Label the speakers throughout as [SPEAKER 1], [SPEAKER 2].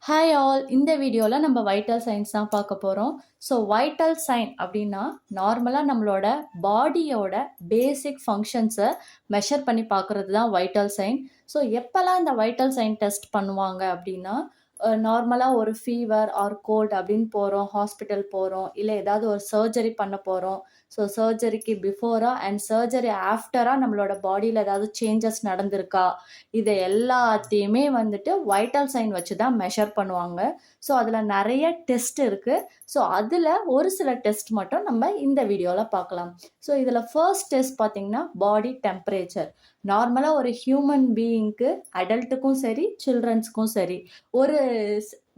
[SPEAKER 1] Hi all, இந்த வீடியோவில் நம்ம வைட்டல் சைன்ஸ் தான் பார்க்க போகிறோம். ஸோ வைட்டல் சைன் அப்படின்னா நார்மலாக நம்மளோட பாடியோட பேசிக் ஃபங்க்ஷன்ஸை மெஷர் பண்ணி பார்க்குறது தான் வைட்டல் சைன். ஸோ எப்போல்லாம் இந்த வைட்டல் சைன் டெஸ்ட் பண்ணுவாங்க அப்படின்னா, நார்மலாக ஒரு ஃபீவர் ஆர் கோல்ட் அப்படின்னு போகிறோம், ஹாஸ்பிட்டல் போகிறோம், இல்லை ஏதாவது ஒரு சர்ஜரி பண்ண போகிறோம். ஸோ சர்ஜரிக்கு பிஃபோராக அண்ட் சர்ஜரி ஆஃப்டராக நம்மளோட பாடியில் ஏதாவது சேஞ்சஸ் நடந்திருக்கா, இதை எல்லாத்தையுமே வந்துட்டு வைட்டல் சைன் வச்சு தான் மெஷர் பண்ணுவாங்க. ஸோ அதில் நிறைய டெஸ்ட் இருக்குது. ஸோ அதில் ஒரு சில டெஸ்ட் மட்டும் நம்ம இந்த வீடியோவில் பார்க்கலாம். ஸோ இதில் ஃபர்ஸ்ட் டெஸ்ட் பார்த்திங்கன்னா பாடி டெம்பரேச்சர். நார்மலாக ஒரு ஹியூமன் பீயிங்க்கு, அடல்ட்டுக்கும் சரி சில்ட்ரன்ஸுக்கும் சரி, ஒரு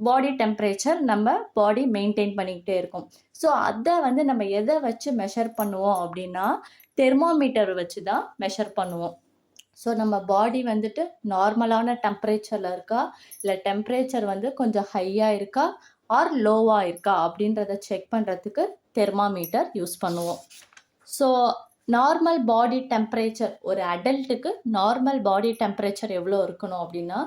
[SPEAKER 1] பாடி டெம்பரேச்சர் நம்ம பாடி மெயின்டைன் பண்ணிக்கிட்டே இருக்கும். ஸோ அதை வந்து நம்ம எதை வச்சு மெஷர் பண்ணுவோம் அப்படின்னா, தெர்மோமீட்டர் வச்சு தான் மெஷர் பண்ணுவோம். ஸோ நம்ம பாடி வந்துட்டு நார்மலான டெம்பரேச்சரில் இருக்கா, இல்லை டெம்பரேச்சர் வந்து கொஞ்சம் ஹையாக இருக்கா ஆர் லோவாக இருக்கா அப்படின்றத செக் பண்ணுறதுக்கு தெர்மாமீட்டர் யூஸ் பண்ணுவோம். ஸோ நார்மல் பாடி டெம்பரேச்சர், ஒரு அடல்ட்டுக்கு நார்மல் பாடி டெம்பரேச்சர் எவ்வளோ இருக்கணும் அப்படின்னா,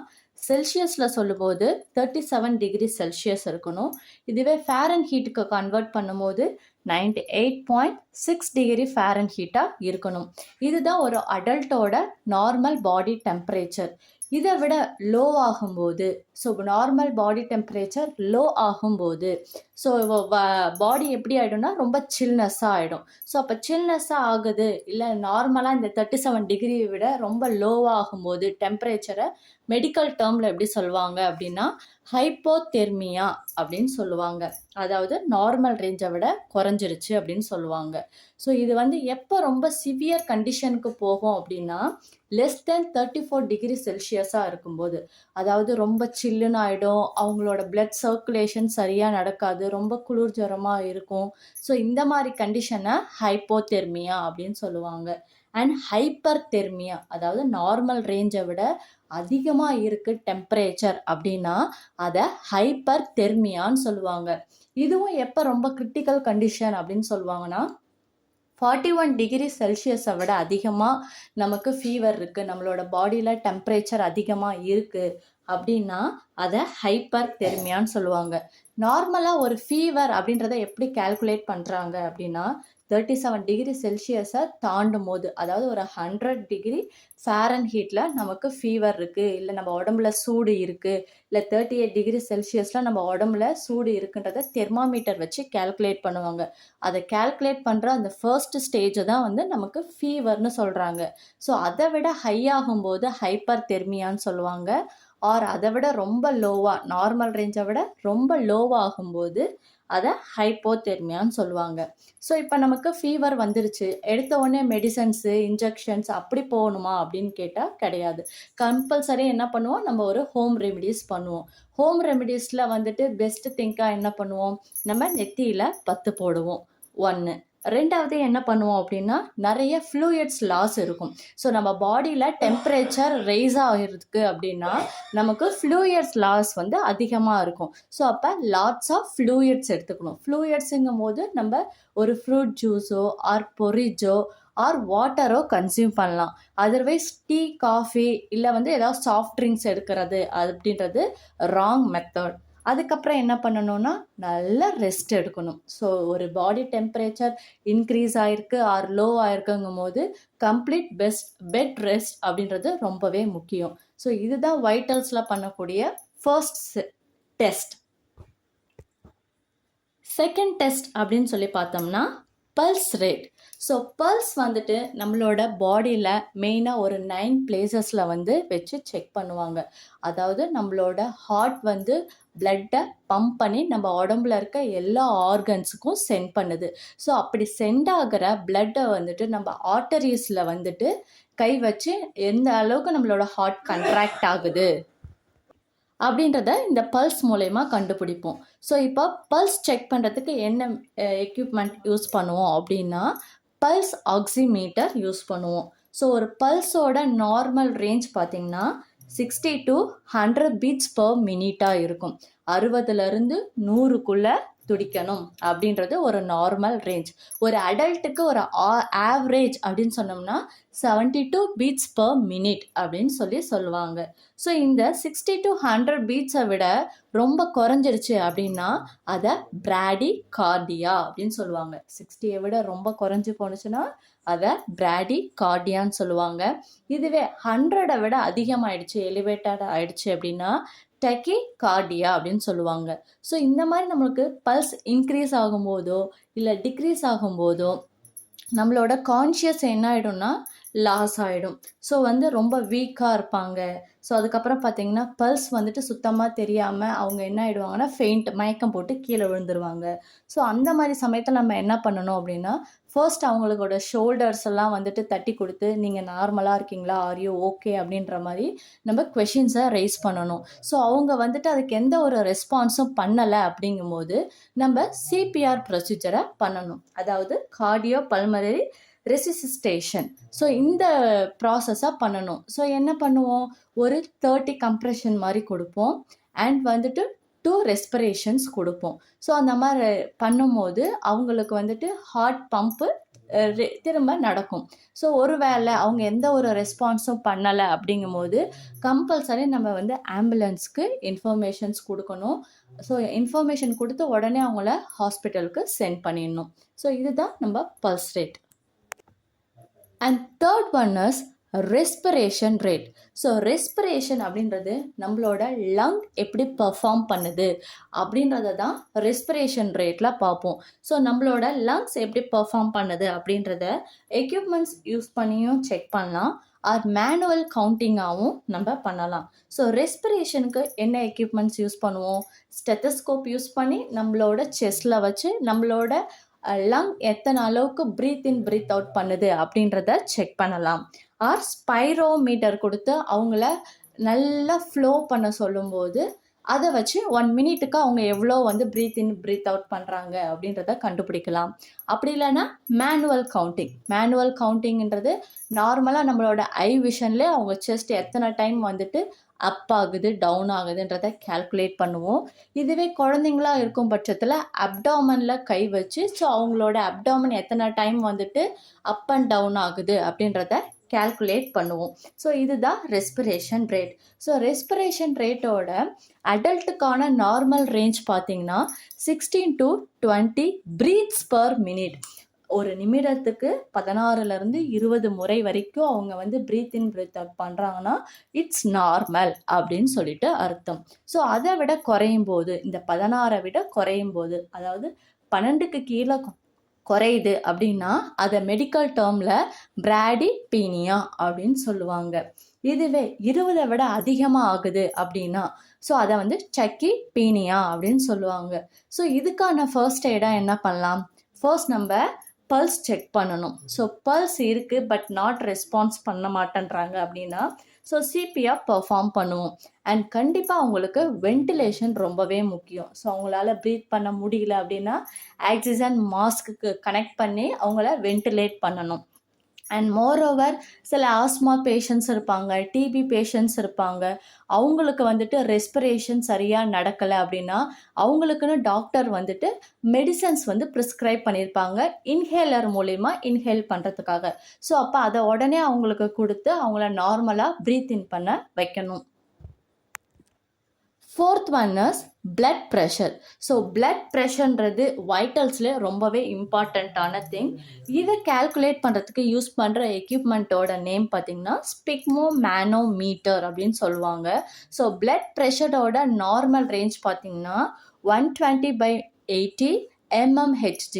[SPEAKER 1] செல்சியஸில் சொல்லும்போது 37 டிகிரி செல்சியஸ் இருக்கணும். இதுவே ஃபேரன் ஹீட்டுக்கு கன்வெர்ட் பண்ணும்போது 98.6 டிகிரி ஃபேரன் ஹீட்டாக இருக்கணும். இதுதான் ஒரு அடல்ட்டோட நார்மல் பாடி டெம்பரேச்சர். இதை விட லோ ஆகும்போது, so normal body temperature low ஆகும்போது, ஸோ பாடி எப்படி ஆகிடும்னா ரொம்ப சில்னஸ்ஸாக ஆகிடும். ஸோ அப்போ சில்னஸ்ஸாக ஆகுது, இல்லை நார்மலாக இந்த 37 டிகிரியை விட ரொம்ப லோவாகும்போது டெம்பரேச்சரை மெடிக்கல் டேர்மில் எப்படி சொல்லுவாங்க அப்படின்னா, ஹைப்போதெர்மியா அப்படின்னு சொல்லுவாங்க. அதாவது நார்மல் ரேஞ்சை விட குறைஞ்சிருச்சு அப்படின்னு சொல்லுவாங்க. ஸோ இது வந்து எப்போ ரொம்ப சிவியர் கண்டிஷனுக்கு போகும் அப்படின்னா, லெஸ் தென் 34 டிகிரி செல்சியஸாக இருக்கும்போது, அதாவது ரொம்ப சில்லுன்னு ஆகிடும், அவங்களோட பிளட் சர்க்குலேஷன் சரியாக நடக்காது, ரொம்ப குளிர் ஜுரமாக இருக்கும். ஸோ இந்த மாதிரி கண்டிஷனை ஹைப்போதெர்மியா அப்படின்னு சொல்லுவாங்க. அண்ட் ஹைப்பர் தெர்மியா, அதாவது நார்மல் ரேஞ்சை விட அதிகமாக இருக்குது டெம்பரேச்சர் அப்படின்னா அதை ஹைப்பர் தெர்மியான்னு சொல்லுவாங்க. இதுவும் எப்போ ரொம்ப கிரிட்டிக்கல் கண்டிஷன் அப்படின்னு சொல்லுவாங்கன்னா, 41 டிகிரி செல்சியஸை விட அதிகமாக நமக்கு ஃபீவர் இருக்குது, நம்மளோட பாடியில் டெம்பரேச்சர் அதிகமாக இருக்குது அப்படின்னா அதை ஹைப்பர் தெர்மியான்னு சொல்லுவாங்க. நார்மலாக ஒரு ஃபீவர் அப்படின்றத எப்படி கால்குலேட் பண்ணுறாங்க அப்படின்னா, 37 டிகிரி செல்சியஸை தாண்டும் போது, அதாவது ஒரு 100 டிகிரி ஃபேரன் ஹீட்டில் நமக்கு ஃபீவர் இருக்குது, இல்லை நம்ம உடம்புல சூடு இருக்குது, இல்லை 38 டிகிரி செல்சியஸில் நம்ம உடம்புல சூடு இருக்குன்றதை தெர்மாமீட்டர் வச்சு கால்குலேட் பண்ணுவாங்க. அதை கால்குலேட் பண்ணுற அந்த ஃபர்ஸ்ட் ஸ்டேஜை தான் வந்து நமக்கு ஃபீவர்னு சொல்கிறாங்க. ஸோ அதை விட ஹை ஆகும்போது ஹைப்பர் தெர்மியான்னு சொல்லுவாங்க. ஆர் அதை விட ரொம்ப லோவாக, நார்மல் ரேஞ்சை விட ரொம்ப லோவாகும்போது அதை ஹைப்போதெர்மியான்னு சொல்லுவாங்க. ஸோ இப்போ நமக்கு ஃபீவர் வந்துருச்சு, எடுத்த உடனே மெடிசன்ஸு, இன்ஜெக்ஷன்ஸ் அப்படி போகணுமா அப்படின்னு கேட்டால் கிடையாது. கம்பல்சரி என்ன பண்ணுவோம், நம்ம ஒரு ஹோம் ரெமிடிஸ் பண்ணுவோம். ஹோம் ரெமிடிஸில் வந்துட்டு பெஸ்ட் திங்காக என்ன பண்ணுவோம், நம்ம நெத்தியில் பத்து போடுவோம். ஒன்று. ரெண்டாவது என்ன பண்ணுவோம் அப்படின்னா, நிறைய ஃப்ளூயிட்ஸ் லாஸ் இருக்கும். ஸோ நம்ம பாடியில் டெம்பரேச்சர் ரைஸ் ஆகிருக்கு அப்படின்னா நமக்கு ஃப்ளூயிட்ஸ் லாஸ் வந்து அதிகமாக இருக்கும். ஸோ அப்போ லாட்ஸ் ஆஃப் ஃப்ளூயிட்ஸ் எடுத்துக்கணும். ஃப்ளூயிட்ஸுங்கும் போது நம்ம ஒரு ஃப்ரூட் ஜூஸோ ஆர் பொரிஜோ ஆர் வாட்டரோ கன்சியூம் பண்ணலாம். அதர்வைஸ் டீ, காஃபி இல்லை வந்து ஏதாவது சாஃப்ட் ட்ரிங்க்ஸ் எடுக்கிறது அப்படின்றது ராங் மெத்தட். அதுக்கப்புறம் என்ன பண்ணணும்னா, நல்லா ரெஸ்ட் எடுக்கணும். ஸோ ஒரு பாடி டெம்பரேச்சர் இன்க்ரீஸ் ஆகிருக்கு ஆர் லோ ஆகிருக்குங்கும் போது கம்ப்ளீட் பெட் ரெஸ்ட் அப்படின்றது ரொம்பவே முக்கியம். ஸோ இதுதான் வைட்டல்ஸில் பண்ணக்கூடிய ஃபர்ஸ்ட் டெஸ்ட். செகண்ட் டெஸ்ட் அப்படின்னு சொல்லி பார்த்தோம்னா பல்ஸ் ரேட். ஸோ பல்ஸ் வந்துட்டு நம்மளோட பாடியில் மெயினாக ஒரு 9 பிளேசஸில் வந்து வச்சு செக் பண்ணுவாங்க. அதாவது நம்மளோட ஹார்ட் வந்து பிளட்டை பம்ப் பண்ணி நம்ம உடம்புல இருக்க எல்லா ஆர்கன்ஸுக்கும் சென்ட் பண்ணுது. ஸோ அப்படி சென்ட் ஆகிற பிளட்டை வந்துட்டு நம்ம ஆர்டரிஸில் வந்துட்டு கை வச்சு எந்த அளவுக்கு நம்மளோட ஹார்ட் கண்ட்ராக்ட் ஆகுது அப்படின்றத இந்த பல்ஸ் மூலயமா கண்டுபிடிப்போம். ஸோ இப்போ பல்ஸ் செக் பண்ணுறதுக்கு என்ன எக்யூப்மெண்ட் யூஸ் பண்ணுவோம் அப்படின்னா, பல்ஸ் ஆக்சிமீட்டர் யூஸ் பண்ணுவோம். ஸோ ஒரு பல்ஸோட நார்மல் ரேஞ்ச் பார்த்திங்கன்னா 60 to 100 பீட்ஸ் per மினிட்டாக இருக்கும். 60லேருந்து 100க்குள்ளே துடிக்கணும் அப்படின்றது ஒரு நார்மல் ரேஞ்ச். ஒரு அடல்ட்டுக்கு ஒரு ஆவரேஜ் அப்படின்னு சொன்னோம்னா 72 பீட்ஸ் per minute அப்படின்னு சொல்லுவாங்க. ஸோ இந்த 60 to 100 பீட்ஸை விட ரொம்ப குறைஞ்சிருச்சு அப்படின்னா அதை பிராடி கார்டியா அப்படின்னு சொல்லுவாங்க. 60யை விட ரொம்ப குறைஞ்சி போணுச்சுன்னா அதை பிராடி கார்டியான்னு சொல்லுவாங்க. இதுவே 100 விட அதிகமாகிடுச்சு, எலிவேட்டட் ஆயிடுச்சு அப்படின்னா டெக்கி கார்டியா அப்படின்னு சொல்லுவாங்க. ஸோ இந்த மாதிரி நம்மளுக்கு பல்ஸ் இன்க்ரீஸ் ஆகும்போதோ இல்லை டிக்ரீஸ் ஆகும்போதோ நம்மளோட கான்ஷியஸ் என்ன ஆகிடும்னா லாஸ் ஆகிடும். ஸோ ரொம்ப வீக்காக இருப்பாங்க. ஸோ அதுக்கப்புறம் பார்த்தீங்கன்னா பல்ஸ் சுத்தமாக தெரியாமல் அவங்க என்ன ஆகிடுவாங்கன்னா மயக்கம் போட்டு கீழே விழுந்துருவாங்க. ஸோ அந்த மாதிரி சமயத்தில் நம்ம என்ன பண்ணணும் அப்படின்னா ஃபர்ஸ்ட் அவங்களோட ஷோல்டர்ஸ் எல்லாம் தட்டி கொடுத்து நீங்கள் நார்மலாக இருக்கீங்களா, ஆர் யூ ஓகே அப்படின்ற மாதிரி நம்ம கொஷின்ஸை ரைஸ் பண்ணணும். ஸோ அவங்க அதுக்கு எந்த ஒரு ரெஸ்பான்ஸும் பண்ணலை அப்படிங்கும்போது நம்ம சிபிஆர் ப்ரொசீஜரை பண்ணணும். அதாவது கார்டியோ பல்மனரி ரெசிசிஸ்டேஷன். ஸோ இந்த ப்ராசஸாக பண்ணணும். ஸோ என்ன பண்ணுவோம், ஒரு 30 கம்ப்ரெஷன் மாதிரி கொடுப்போம் அண்ட் 2 ரெஸ்பிரேஷன்ஸ் கொடுப்போம். ஸோ அந்த மாதிரி பண்ணும்போது அவங்களுக்கு ஹார்ட் பம்ப்பு திரும்ப நடக்கும். ஸோ ஒருவேளை அவங்க எந்த ஒரு ரெஸ்பான்ஸும் பண்ணலை அப்படிங்கும்போது கம்பல்சரி நம்ம ஆம்புலன்ஸ்க்கு இன்ஃபர்மேஷன்ஸ் கொடுக்கணும். ஸோ இன்ஃபர்மேஷன் கொடுத்து உடனே அவங்கள ஹாஸ்பிட்டலுக்கு சென்ட் பண்ணிடணும். ஸோ இதுதான் நம்ம pulse rate. And third one is respiration rate. So respiration அப்படின்றது நம்மளோட லங் எப்படி பெர்ஃபார்ம் பண்ணுது அப்படின்றத தான் ரெஸ்பிரேஷன் ரேட்டில் பார்ப்போம். ஸோ நம்மளோட லங்ஸ் எப்படி பெர்ஃபார்ம் பண்ணுது அப்படின்றத எக்யூப்மெண்ட்ஸ் யூஸ் பண்ணியும் செக் பண்ணலாம், ஆர் மேனுவல் கவுண்டிங்காகவும் நம்ம பண்ணலாம். ஸோ ரெஸ்பிரேஷனுக்கு என்ன எக்யூப்மெண்ட்ஸ் யூஸ் பண்ணுவோம், ஸ்டெத்தஸ்கோப் யூஸ் பண்ணி நம்மளோட செஸ்டில் வச்சு நம்மளோட லங் எத்தனை அளவுக்கு ப்ரீத் இன் ப்ரீத் அவுட் பண்ணுது அப்படின்றத செக் பண்ணலாம். ஆர் ஸ்பைரோமீட்டர் கொடுத்து அவங்கள நல்லா ஃப்ளோ பண்ண சொல்லும்போது அதை வச்சு 1 மினிட்டுக்கு அவங்க எவ்வளோ ப்ரீத் இன் ப்ரீத் அவுட் பண்ணுறாங்க அப்படின்றத கண்டுபிடிக்கலாம். அப்படி இல்லைன்னா மேனுவல் கவுண்டிங்ன்றது நார்மலாக நம்மளோட ஐ விஷன்லேயே அவங்க செஸ்ட் எத்தனை டைம் அப் ஆகுது டவுன் ஆகுதுன்றதை கால்குலேட் பண்ணுவோம். இதுவே குழந்தைங்களா இருக்கும் பட்சத்தில் அப்டாமனில் கை வச்சு ஸோ அவங்களோட அப்டாமன் எத்தனை டைம் அப் அண்ட் டவுன் ஆகுது அப்படின்றத கால்குலேட் பண்ணுவோம். ஸோ இதுதான் ரெஸ்பிரேஷன் ரேட். ஸோ ரெஸ்பிரேஷன் ரேட்டோட அடல்ட்டுக்கான நார்மல் ரேஞ்ச் பார்த்தீங்கன்னா 16 to 20 பிரீத்ஸ் per minute. ஒரு நிமிடத்துக்கு 16லேருந்து 20 முறை வரைக்கும் அவங்க ப்ரீத் இன் ப்ரீத் அவுட் பண்ணுறாங்கன்னா இட்ஸ் நார்மல் அப்படின்னு சொல்லிட்டு அர்த்தம். ஸோ அதை விட குறையும் போது, இந்த 16 விட குறையும் போது, அதாவது 12க்கு கீழே குறையுது அப்படின்னா அதை மெடிக்கல் டேர்மில் பிராடிபீனியா அப்படின்னு சொல்லுவாங்க. இதுவே 20 விட அதிகமாக ஆகுது அப்படின்னா ஸோ அதை டக்கி பீனியா அப்படின்னு சொல்லுவாங்க. ஸோ இதுக்கான ஃபர்ஸ்ட் எய்டாக என்ன பண்ணலாம், ஃபர்ஸ்ட் நம்ம பல்ஸ் செக் பண்ணணும். ஸோ பல்ஸ் இருக்குது பட் நாட் ரெஸ்பான்ஸ் பண்ண மாட்டேன்றாங்க அப்படின்னா ஸோ சிபிஆர் பெர்ஃபார்ம் பண்ணுவோம். அண்ட் கண்டிப்பாக அவங்களுக்கு வென்டிலேஷன் ரொம்பவே முக்கியம். ஸோ அவங்களால ப்ரீத் பண்ண முடியல அப்படின்னா ஆக்சிஜன் மாஸ்க்கு கனெக்ட் பண்ணி அவங்கள வென்டிலேட் பண்ணணும். அண்ட் மோரோவர் சில ஆஸ்மா பேஷண்ட்ஸ் இருப்பாங்க, டிபி பேஷண்ட்ஸ் இருப்பாங்க, அவங்களுக்கு ரெஸ்பிரேஷன் சரியாக நடக்கலை அப்படின்னா அவங்களுக்குன்னு டாக்டர் மெடிசன்ஸ் ப்ரிஸ்கிரைப் பண்ணியிருப்பாங்க இன்ஹேலர் மூலிமா இன்ஹேல் பண்ணுறதுக்காக. ஸோ அப்போ அதை உடனே அவங்களுக்கு கொடுத்து அவங்கள நார்மலாக ப்ரீத் இன் பண்ண வைக்கணும். Fourth one is blood pressure. So blood ப்ரெஷர்ன்றது வைட்டல்ஸ்ல ரொம்பவே இம்பார்ட்டண்ட்டான திங். இதை கால்குலேட் பண்ணுறதுக்கு யூஸ் பண்ணுற எக்யூப்மெண்ட்டோட நேம் பார்த்தீங்கன்னா ஸ்பிக்மோமேனோமீட்டர் அப்படின்னு சொல்லுவாங்க. ஸோ பிளட் ப்ரெஷரோட நார்மல் ரேஞ்ச் பார்த்தீங்கன்னா 120/80 mmHg.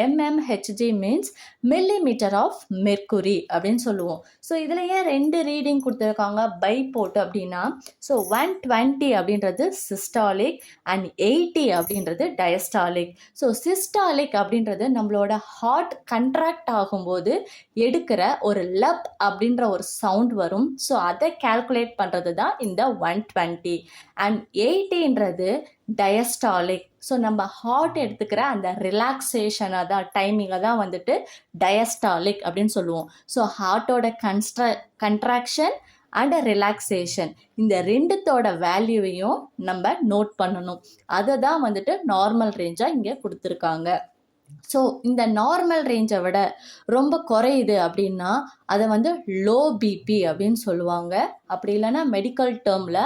[SPEAKER 1] mmHg means millimetre of mercury அப்படின்னு சொல்லுவோம். ஸோ இதில் ஏன் 2 ரீடிங் கொடுத்துருக்காங்க பை போட்டு அப்படின்னா ஸோ 120 அப்படின்றது சிஸ்டாலிக் அண்ட் 80 அப்படின்றது டயஸ்டாலிக். ஸோ சிஸ்டாலிக் அப்படின்றது நம்மளோட ஹார்ட் கண்ட்ராக்ட் ஆகும்போது எடுக்கிற ஒரு லப் அப்படின்ற ஒரு சவுண்ட் வரும். ஸோ அதை கால்குலேட் பண்ணுறது தான் இந்த 120. அண்ட் 80ன்றது டயஸ்டாலிக். ஸோ நம்ம ஹார்ட் எடுத்துக்கிற அந்த ரிலாக்ஸேஷனை தான் டைமிங்கை தான் டயஸ்டாலிக் அப்படின்னு சொல்லுவோம். ஸோ ஹார்ட்டோட கண்ட்ராக்ஷன் அண்ட் ரிலாக்ஸேஷன் இந்த ரெண்டுத்தோட வேல்யூவையும் நம்ம நோட் பண்ணணும். அதை தான் நார்மல் ரேஞ்சாக இங்கே கொடுத்துருக்காங்க. ஸோ இந்த நார்மல் ரேஞ்சை விட ரொம்ப குறையுது அப்படின்னா அதை வந்து லோ பிபி அப்படின்னு சொல்லுவாங்க. அப்படி இல்லைன்னா மெடிக்கல் டேர்மில்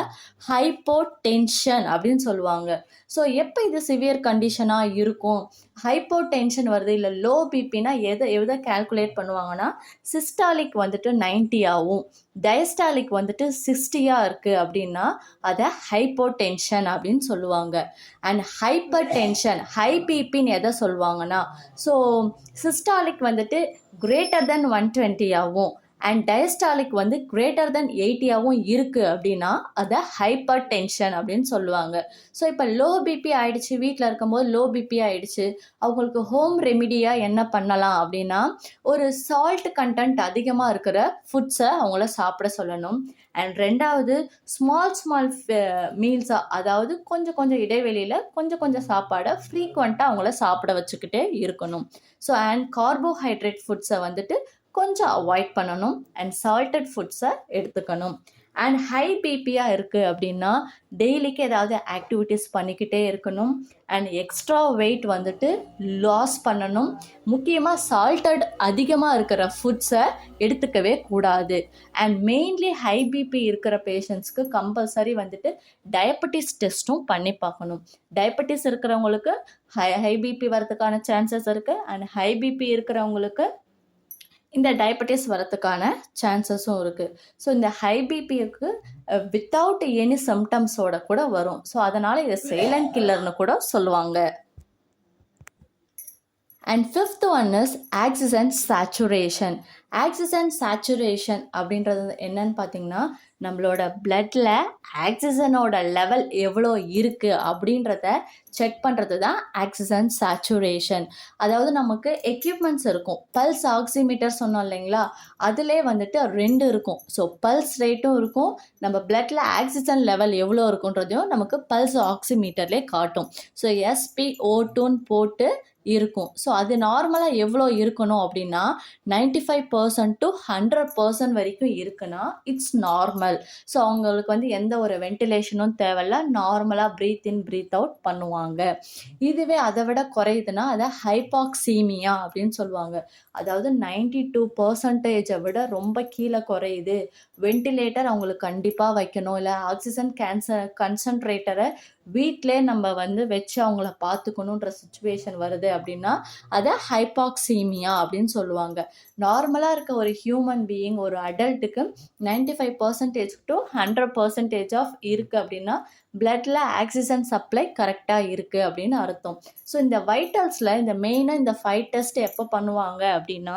[SPEAKER 1] ஹைப்போடென்ஷன் அப்படின்னு சொல்லுவாங்க. ஸோ எப்போ இது சிவியர் கண்டிஷனாக இருக்கும், ஹைப்போ டென்ஷன் வருது இல்லை லோ பிபினா எதை கால்குலேட் பண்ணுவாங்கன்னா, சிஸ்டாலிக் வந்துட்டு 90ஆகவும் டயஸ்டாலிக் வந்துட்டு 60 இருக்குது அப்படின்னா அதை ஹைப்போ டென்ஷன் அப்படின்னு சொல்லுவாங்க. அண்ட் ஹைப்பர் டென்ஷன் ஹை பிபின்னு எதை சொல்லுவாங்கன்னா, ஸோ சிஸ்டாலிக் வந்துட்டு கிரேட்டர் தென் 120ஆகவும் அண்ட் டயஸ்டாலிக் வந்து கிரேட்டர் தென் 80ஆகவும் இருக்குது அப்படின்னா அதை ஹைப்பர் டென்ஷன் அப்படின்னு சொல்லுவாங்க. ஸோ இப்போ லோ பிபி ஆயிடுச்சு, வீட்டில் இருக்கும்போது லோ பிபி ஆயிடுச்சு, அவங்களுக்கு ஹோம் ரெமிடியாக என்ன பண்ணலாம் அப்படின்னா, ஒரு சால்ட் கண்டென்ட் அதிகமாக இருக்கிற ஃபுட்ஸை அவங்கள சாப்பிட சொல்லணும். அண்ட் ரெண்டாவது ஸ்மால் மீல்ஸாக, அதாவது கொஞ்சம் இடைவெளியில் கொஞ்சம் சாப்பாடை ஃப்ரீக்வெண்ட்டாக அவங்கள சாப்பிட வச்சுக்கிட்டே இருக்கணும். ஸோ அண்ட் கார்போஹைட்ரேட் ஃபுட்ஸை வந்துட்டு கொஞ்சம் அவாய்ட் பண்ணணும் அண்ட் சால்டட் ஃபுட்ஸை எடுத்துக்கணும். அண்ட் ஹை பிபியாக இருக்குது அப்படின்னா டெய்லிக்கு ஏதாவது ஆக்டிவிட்டீஸ் பண்ணிக்கிட்டே இருக்கணும். அண்ட் எக்ஸ்ட்ரா வெயிட் வந்துட்டு லாஸ் பண்ணணும். முக்கியமாக சால்டட் அதிகமாக இருக்கிற ஃபுட்ஸை எடுத்துக்கவே கூடாது. அண்ட் மெயின்லி ஹை பிபி இருக்கிற பேஷண்ட்ஸ்க்கு கம்பல்சரி வந்துட்டு டயபெட்டிஸ் டெஸ்ட்டும் பண்ணி பார்க்கணும். டயபெட்டிஸ் இருக்கிறவங்களுக்கு ஹை பிபி வரதுக்கான சான்சஸ் இருக்குது. அண்ட் ஹை பிபி இருக்கிறவங்களுக்கு இந்த டயபெட்டிஸ் வரத்துக்கான சான்சஸும் இருக்குது. ஸோ இந்த ஹை பிபிக்கு வித்தவுட் எனி சிம்டம்ஸோட கூட வரும். ஸோ அதனால் இதை சைலண்ட் கில்லர்னு கூட சொல்லுவாங்க. And fifth one is oxygen saturation. Oxygen saturation அப்படின்றது என்னன்னு பார்த்தீங்கன்னா, நம்மளோட பிளட்டில் ஆக்சிஜனோட லெவல் எவ்வளோ இருக்குது அப்படின்றத செக் பண்ணுறது தான் ஆக்சிஜன் சேச்சுரேஷன். அதாவது நமக்கு எக்யூப்மெண்ட்ஸ் இருக்கும். பல்ஸ் ஆக்சிமீட்டர் சொன்னோம் இல்லைங்களா, அதிலே வந்துட்டு 2 இருக்கும். ஸோ பல்ஸ் ரேட்டும் இருக்கும், நம்ம பிளட்டில் ஆக்சிஜன் லெவல் எவ்வளோ இருக்குன்றதையும் நமக்கு பல்ஸ் ஆக்சிமீட்டர்லேயே காட்டும். ஸோ SpO2ன்னு போட்டு இருக்கும். ஸோ அது நார்மலாக எவ்வளோ இருக்கணும் அப்படின்னா 95% to 100% வரைக்கும் இருக்குன்னா இட்ஸ் நார்மல். ஸோ அவங்களுக்கு வந்து எந்த ஒரு வென்டிலேஷனும் தேவையில்ல, நார்மலாக ப்ரீத் இன் ப்ரீத் அவுட் பண்ணுவாங்க. இதுவே அதை விட குறையுதுன்னா அதை ஹைபாக்சீமியா அப்படின்னு சொல்லுவாங்க. அதாவது 92% விட ரொம்ப கீழே குறையுது, வென்டிலேட்டர் அவங்களுக்கு கண்டிப்பாக வைக்கணும், இல்லை ஆக்சிஜன் கன்சன்ட்ரேட்டரை வீட்டிலே நம்ம வந்து வச்சு அவங்கள பார்த்துக்கணுன்ற சுச்சுவேஷன் வருது அப்படின்னா அதை ஹைபாக்சீமியா அப்படின்னு சொல்லுவாங்க. நார்மலாக இருக்க ஒரு ஹியூமன் பீயிங், ஒரு அடல்ட்டுக்கு 95% to 100% ஆஃப் இருக்குது அப்படின்னா பிளட்டில் ஆக்சிஜன் சப்ளை கரெக்டாக இருக்குது அப்படின்னு அர்த்தம். ஸோ இந்த வைட்டல்ஸில் இந்த மெயினாக இந்த 5 டெஸ்ட் எப்போ பண்ணுவாங்க அப்படின்னா,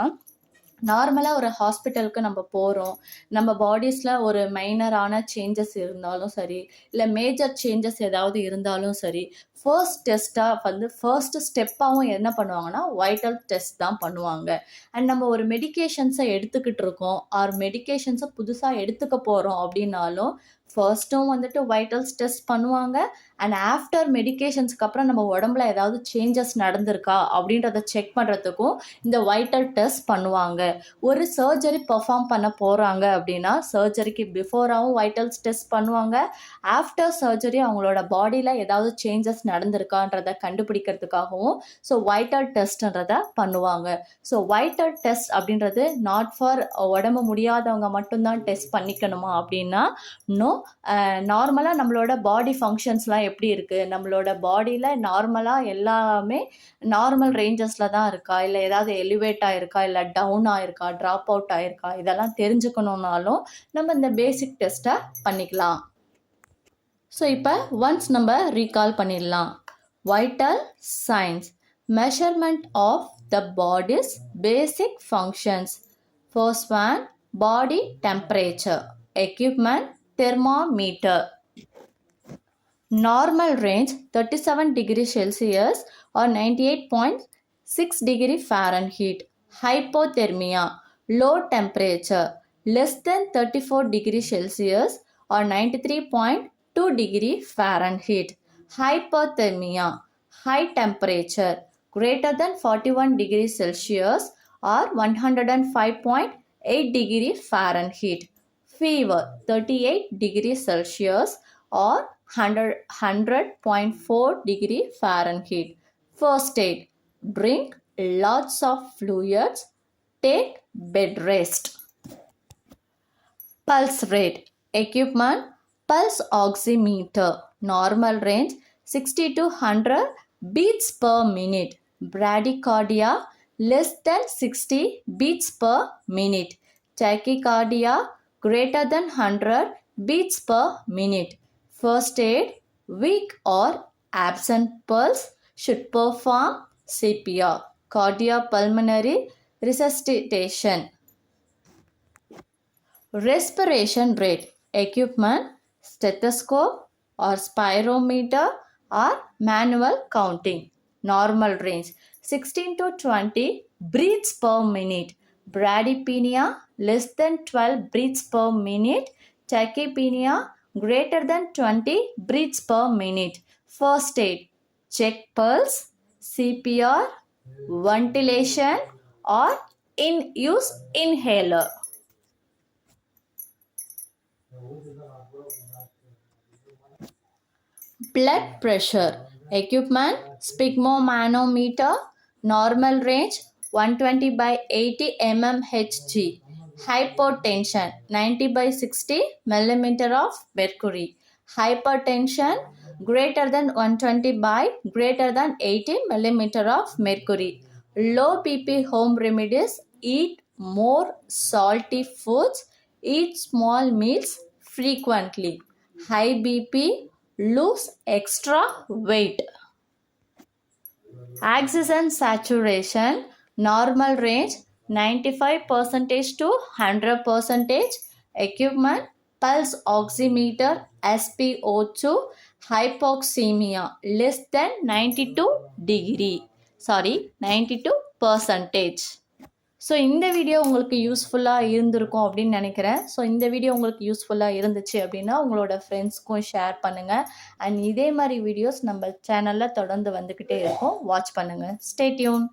[SPEAKER 1] நார்மலாக ஒரு ஹாஸ்பிட்டலுக்கு நம்ம போகிறோம், நம்ம பாடிஸில் ஒரு மைனரான சேஞ்சஸ் இருந்தாலும் சரி, இல்லை மேஜர் சேஞ்சஸ் ஏதாவது இருந்தாலும் சரி, ஃபர்ஸ்ட் டெஸ்ட்டாக வந்து ஃபர்ஸ்ட் ஸ்டெப்பாகவும் என்ன பண்ணுவாங்கன்னா வைட்டல் டெஸ்ட் தான் பண்ணுவாங்க. அண்ட் நம்ம ஒரு மெடிக்கேஷன்ஸை எடுத்துக்கிட்டு இருக்கோம், ஆர் மெடிக்கேஷன்ஸை புதுசாக எடுத்துக்க போகிறோம் அப்படின்னாலும் ஃபர்ஸ்ட்டும் வந்துட்டு வைட்டல்ஸ் டெஸ்ட் பண்ணுவாங்க. அண்ட் ஆஃப்டர் மெடிக்கேஷன்ஸ்க்கு அப்புறம் நம்ம உடம்புல ஏதாவது சேஞ்சஸ் நடந்திருக்கா அப்படின்றத செக் பண்ணுறதுக்கும் இந்த வைட்டல் டெஸ்ட் பண்ணுவாங்க. ஒரு சர்ஜரி பெர்ஃபார்ம் பண்ண போகிறாங்க அப்படின்னா சர்ஜரிக்கு பிஃபோராகவும் வைட்டல்ஸ் டெஸ்ட் பண்ணுவாங்க. ஆஃப்டர் சர்ஜரி அவங்களோட பாடியில் ஏதாவது சேஞ்சஸ் நடந்திருக்கான்றதை கண்டுபிடிக்கிறதுக்காகவும் ஸோ வைட்டல் டெஸ்ட்ன்றதை பண்ணுவாங்க. ஸோ வைட்டல் டெஸ்ட் அப்படின்றது நாட் ஃபார் உடம்பு முடியாதவங்க மட்டும்தான் டெஸ்ட் பண்ணிக்கணுமா அப்படின்னா நோ. நார்மலாக நம்மளோட பாடி ஃபங்க்ஷன்ஸ்லாம் எப்படி இருக்குது, நம்மளோட பாடியில் நார்மலாக எல்லாமே நார்மல் ரேஞ்சஸில் தான் இருக்கா, இல்லை ஏதாவது எலிவேட் ஆகிருக்கா, இல்லை டவுன் ஆகிருக்கா, ட்ராப் அவுட் ஆகிருக்கா, இதெல்லாம் தெரிஞ்சுக்கணுன்னாலும் நம்ம இந்த பேசிக் டெஸ்ட்டை பண்ணிக்கலாம். ஸோ இப்போ ஒன்ஸ் நம்ம ரீகால் பண்ணிடலாம். Vital signs, measurement of the body's basic functions. First one body temperature, equipment thermometer. Normal range 37 degrees Celsius or 98.6 degree Fahrenheit. Hypothermia, low temperature less than 34 degrees Celsius or 93.2 degree Fahrenheit. Hyperthermia, high temperature greater than 41 degrees Celsius or 105.8 degree Fahrenheit. Fever 38 degrees Celsius or 100.4 degree Fahrenheit. First aid, drink lots of fluids, take bed rest. Pulse rate. Equipment, pulse oximeter. Normal range 60 to 100 beats per minute. Bradycardia less than 60 beats per minute. Tachycardia greater than 100 beats per minute. First aid, weak or absent pulse should perform CPR, cardiopulmonary resuscitation. Respiration rate. Equipment, stethoscope or spirometer or manual counting. Normal range 16 to 20 breaths per minute. Bradypnea less than 12 breaths per minute. Tachypnea greater than 20 breaths per minute. First aid, check pulse, CPR, ventilation or use inhaler. Blood pressure. Equipment, sphygmomanometer. Normal range 120 by 80 mmHg. Hypotension 90 by 60 millimeter of mercury. Hypertension greater than 120 by greater than 80 millimeter of mercury. Low BP home remedies: eat more salty foods, eat small meals frequently. High BP, lose extra weight. Oxygen saturation, normal range 95% to 100%. Equipment, pulse oximeter, SpO2. Hypoxemia less than 92%. So இந்த video உங்களுக்கு யூஸ்ஃபுல்லாக இருந்திருக்கும் அப்படின்னு நினைக்கிறேன். So இந்த video உங்களுக்கு யூஸ்ஃபுல்லாக இருந்துச்சு அப்படின்னா உங்களோட ஃப்ரெண்ட்ஸ்க்கும் ஷேர் பண்ணுங்கள். அண்ட் இதே மாதிரி வீடியோஸ் நம்ம சேனலில் தொடர்ந்து வந்துக்கிட்டே இருக்கும். வாட்ச் பண்ணுங்கள். Stay tune.